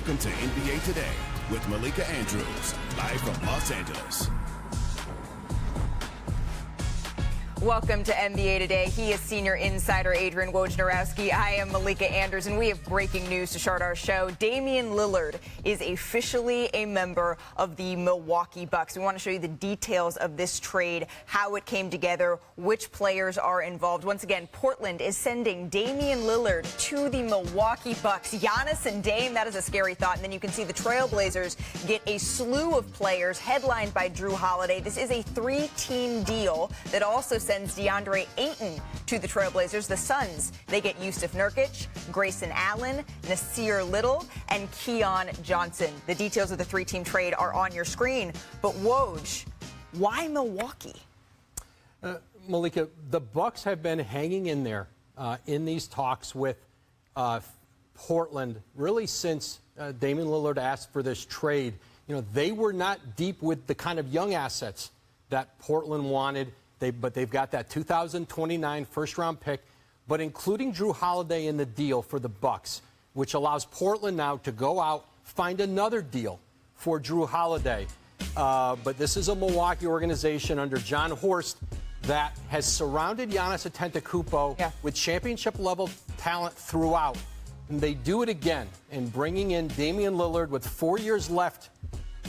Welcome to NBA Today with Malika Andrews, live from Los Angeles. Welcome to NBA Today. He is senior insider Adrian Wojnarowski. I am Malika Andrews, and we have breaking news to start our show. Damian Lillard is officially a member of the Milwaukee Bucks. We want to show you the details of this trade, how it came together, which players are involved. Once again, Portland is sending Damian Lillard to the Milwaukee Bucks. Giannis and Dame, that is a scary thought. And then you can see the Trailblazers get a slew of players headlined by Jrue Holiday. This is a three-team deal that also sends DeAndre Ayton to the Trailblazers. The Suns, they get Yusuf Nurkic, Grayson Allen, Nasir Little, and Keon Johnson. The details of the three-team trade are on your screen. But Woj, why Milwaukee? Malika, the Bucks have been hanging in there in these talks with Portland really since Damian Lillard asked for this trade. You know, they were not deep with the kind of young assets that Portland wanted. But they've got that 2029 first-round pick, but including Jrue Holiday in the deal for the Bucks, which allows Portland now to go out, find another deal for Jrue Holiday. But this is a Milwaukee organization under John Horst that has surrounded Giannis Antetokounmpo with championship-level talent throughout. And they do it again in bringing in Damian Lillard with 4 years left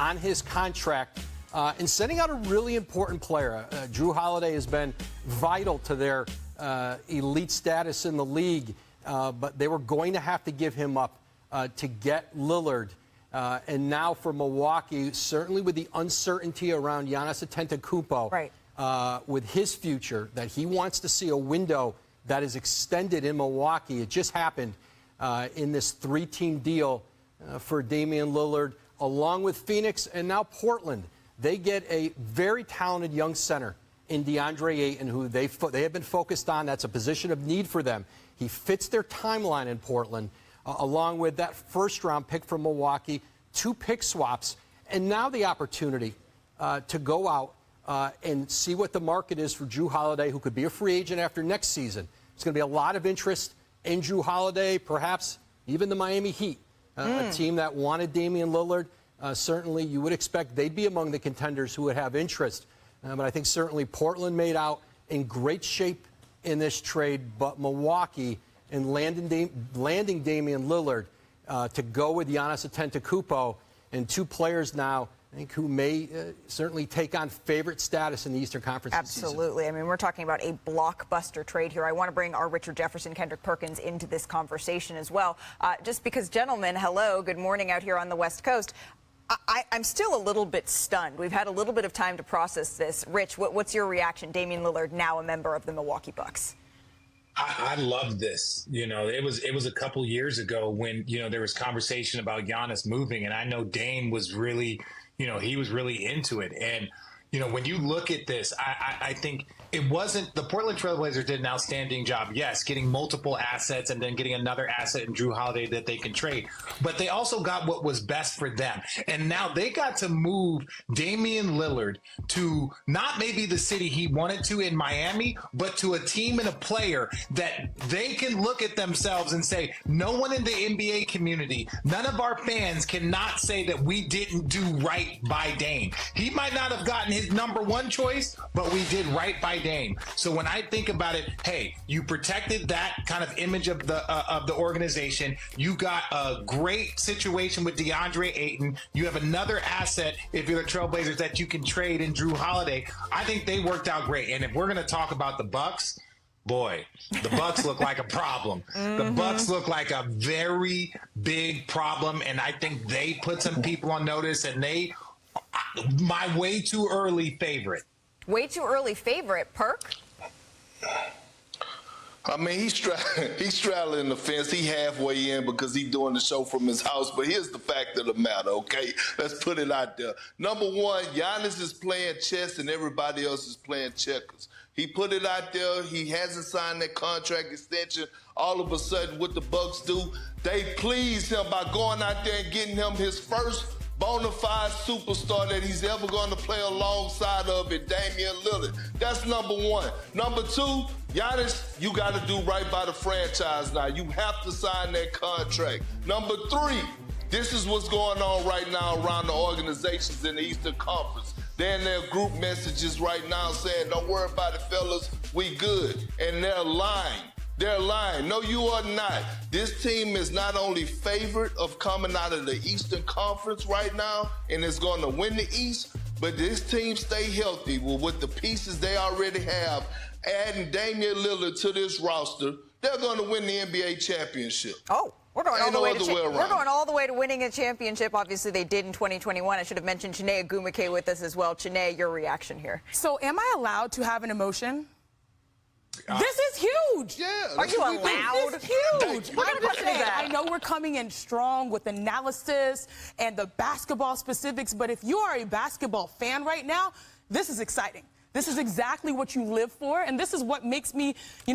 on his contract. And sending out a really important player. Jrue Holiday has been vital to their elite status in the league, but they were going to have to give him up to get Lillard. And now for Milwaukee, certainly with the uncertainty around Giannis Antetokounmpo, with his future, that he wants to see a window that is extended in Milwaukee. It just happened in this three-team deal for Damian Lillard, along with Phoenix and now Portland. They get a very talented young center in DeAndre Ayton, who they have been focused on. That's a position of need for them. He fits their timeline in Portland, along with that first-round pick from Milwaukee, 2 pick swaps, and now the opportunity to go out and see what the market is for Jrue Holiday, who could be a free agent after next season. There's going to be a lot of interest in Jrue Holiday, perhaps even the Miami Heat, a team that wanted Damian Lillard. Certainly, you would expect they'd be among the contenders who would have interest. But I think certainly Portland made out in great shape in this trade, but Milwaukee and landing Damian Lillard to go with Giannis Antetokounmpo, and 2 players now, I think, who may certainly take on favorite status in the Eastern Conference this season. Absolutely. I mean, we're talking about a blockbuster trade here. I want to bring our Richard Jefferson, Kendrick Perkins into this conversation as well. Just because, gentlemen, hello, good morning out here on the West Coast. I'm still a little bit stunned. We've had a little bit of time to process this. Rich, what's your reaction? Damian Lillard, now a member of the Milwaukee Bucks. I love this. You know, it was a couple years ago when, you know, there was conversation about Giannis moving, and I know Dame was really, you know, he was really into it. And, you know, when you look at this, I think it wasn't – the Portland Trailblazers did an outstanding job, yes, getting multiple assets and then getting another asset in Jrue Holiday that they can trade. But they also got what was best for them. And now they got to move Damian Lillard to not maybe the city he wanted to in Miami, but to a team and a player that they can look at themselves and say, no one in the NBA community, none of our fans cannot say that we didn't do right by Dame. He might not have gotten his number 1 choice, but we did right by Dame. So when I think about it, hey, you protected that kind of image of the organization. You got a great situation with DeAndre Ayton. You have another asset if you're the Trailblazers that you can trade in Jrue Holiday. I think they worked out great. And if we're going to talk about the Bucks, boy, the Bucks look like a problem. The Bucks look like a very big problem, and I think they put some people on notice, and they my way too early favorite. Way too early favorite, Perk? I mean, he's straddling the fence. He halfway in because he's doing the show from his house. But here's the fact of the matter, okay? Let's put it out there. Number 1, Giannis is playing chess and everybody else is playing checkers. He put it out there. He hasn't signed that contract extension. All of a sudden, what the Bucks do, they please him by going out there and getting him his first bona fide superstar that he's ever going to play alongside of it, Damian Lillard. That's number 1. Number 2, Giannis, you got to do right by the franchise now. You have to sign that contract. Number 3, This is what's going on right now around the organizations in the Eastern Conference. They're in their group messages right now saying, don't worry about it, fellas, we good. And they're lying. They're lying. No, you are not. This team is not only favored of coming out of the Eastern Conference right now and is going to win the East, but this team stay healthy with the pieces they already have. Adding Damian Lillard to this roster, they're going to win the NBA championship. Oh. We're going, all the way to we're going all the way to winning a championship. Obviously, they did in 2021. I should have mentioned Chiney Ogwumike with us as well. Chiney, your reaction here. So am I allowed to have an emotion? This is huge. Yeah. Are you allowed? This is huge. What kind of question is that? I know we're coming in strong with analysis and the basketball specifics, but if you are a basketball fan right now, this is exciting. This is exactly what you live for, and this is what makes me,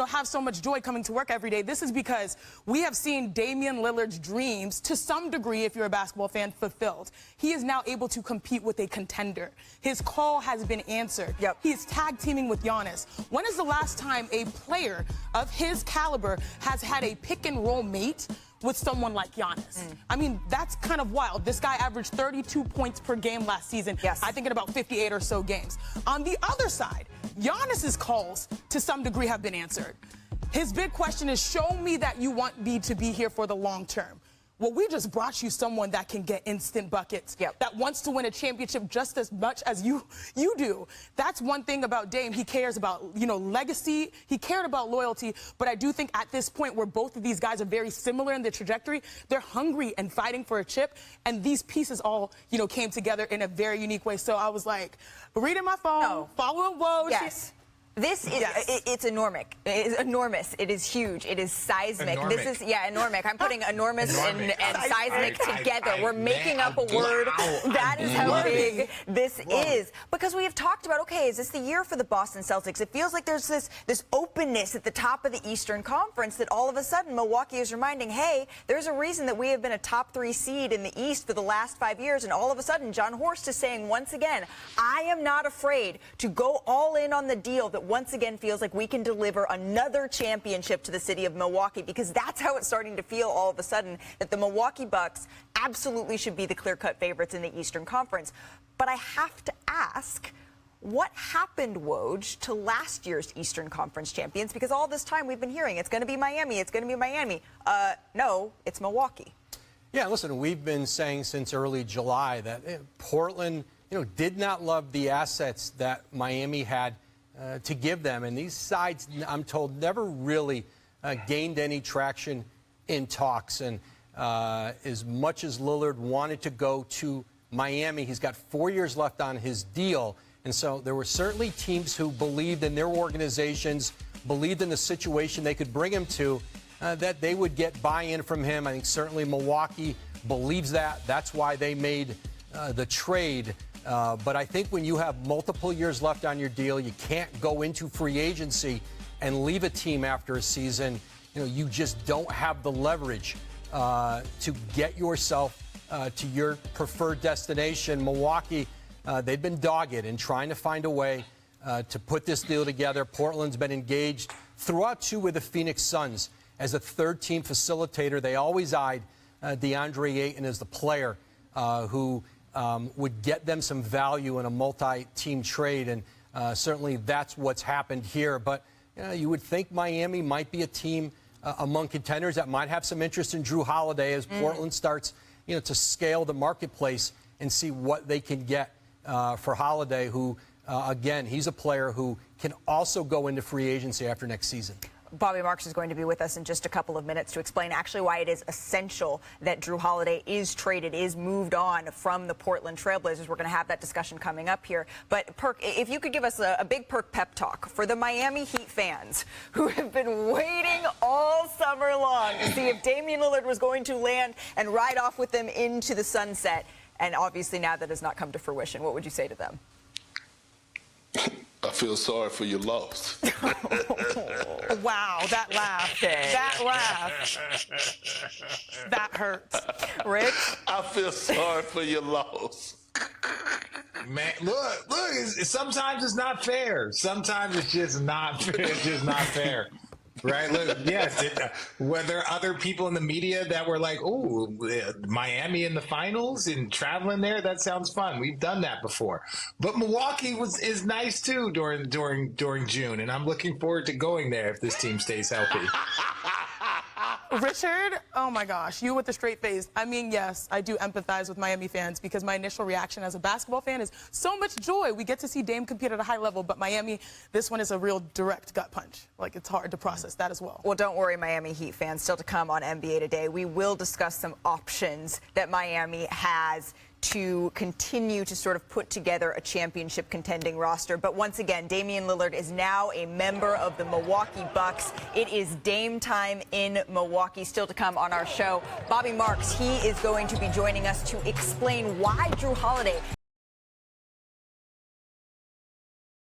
have so much joy coming to work every day. This is because we have seen Damian Lillard's dreams, to some degree, if you're a basketball fan, fulfilled. He is now able to compete with a contender. His call has been answered. Yep. He is tag teaming with Giannis. When is the last time a player of his caliber has had a pick and roll mate with someone like Giannis? I mean, that's kind of wild. This guy averaged 32 points per game last season. Yes. I think in about 58 or so games. On the other side, Giannis's calls to some degree have been answered. His big question is, show me that you want me to be here for the long term. Well, we just brought you someone that can get instant buckets, that wants to win a championship just as much as you do. That's one thing about Dame. He cares about, legacy. He cared about loyalty. But I do think at this point where both of these guys are very similar in their trajectory, they're hungry and fighting for a chip. And these pieces all, came together in a very unique way. So I was like, reading my phone, following Woj. Yes. This is, it's enormous. It is enormous. It is huge. It is seismic. Enormic. This is, enormic. I'm putting enormous and seismic together. We're making up a word. That is how big this is. Because we have talked about, okay, is this the year for the Boston Celtics? It feels like there's this openness at the top of the Eastern Conference that all of a sudden Milwaukee is reminding, hey, there's a reason that we have been a top 3 seed in the East for the last 5 years. And all of a sudden, John Horst is saying once again, I am not afraid to go all in on the deal that once again feels like we can deliver another championship to the city of Milwaukee, because that's how it's starting to feel all of a sudden, that the Milwaukee Bucks absolutely should be the clear-cut favorites in the Eastern Conference. But I have to ask, what happened, Woj, to last year's Eastern Conference champions? Because all this time we've been hearing it's going to be Miami, it's going to be Miami. No, it's Milwaukee. Yeah, listen, we've been saying since early July that Portland, did not love the assets that Miami had to give them. And these sides, I'm told, never really gained any traction in talks. And as much as Lillard wanted to go to Miami, he's got 4 years left on his deal. And so there were certainly teams who believed in their organizations, believed in the situation they could bring him to, that they would get buy-in from him. I think certainly Milwaukee believes that. That's why they made the trade. But I think when you have multiple years left on your deal, you can't go into free agency and leave a team after a season. You just don't have the leverage to get yourself to your preferred destination. Milwaukee, they've been dogged in trying to find a way to put this deal together. Portland's been engaged throughout, too, with the Phoenix Suns as a third-team facilitator. They always eyed DeAndre Ayton as the player who would get them some value in a multi-team trade, and certainly that's what's happened here. But you would think Miami might be a team among contenders that might have some interest in Drew Holiday as Portland starts, to scale the marketplace and see what they can get for Holiday, who, again, he's a player who can also go into free agency after next season. Bobby Marks is going to be with us in just a couple of minutes to explain actually why it is essential that Drew Holiday is traded, is moved on from the Portland Trailblazers. We're going to have that discussion coming up here. But, Perk, if you could give us a big Perk pep talk for the Miami Heat fans who have been waiting all summer long to see if Damian Lillard was going to land and ride off with them into the sunset. And obviously now that has not come to fruition. What would you say to them? I feel sorry for your loss. Wow, that laugh. That laugh. That hurts. Rich? I feel sorry for your loss. Man, look. Sometimes it's not fair. Sometimes it's just not fair. It's just not fair. Right. Look, yes. Were there other people in the media that were like, "Oh, Miami in the finals and traveling there? That sounds fun. We've done that before." But Milwaukee is nice too during June, and I'm looking forward to going there if this team stays healthy. Richard, oh my gosh, you with the straight face. I mean, yes, I do empathize with Miami fans because my initial reaction as a basketball fan is so much joy. We get to see Dame compete at a high level, but Miami, this one is a real direct gut punch. Like, it's hard to process that as well. Well, don't worry, Miami Heat fans. Still to come on NBA Today, we will discuss some options that Miami has to continue to sort of put together a championship contending roster. But once again, Damian Lillard is now a member of the Milwaukee Bucks. It is Dame time in Milwaukee. Still to come on our show, Bobby Marks. He is going to be joining us to explain why Drew Holiday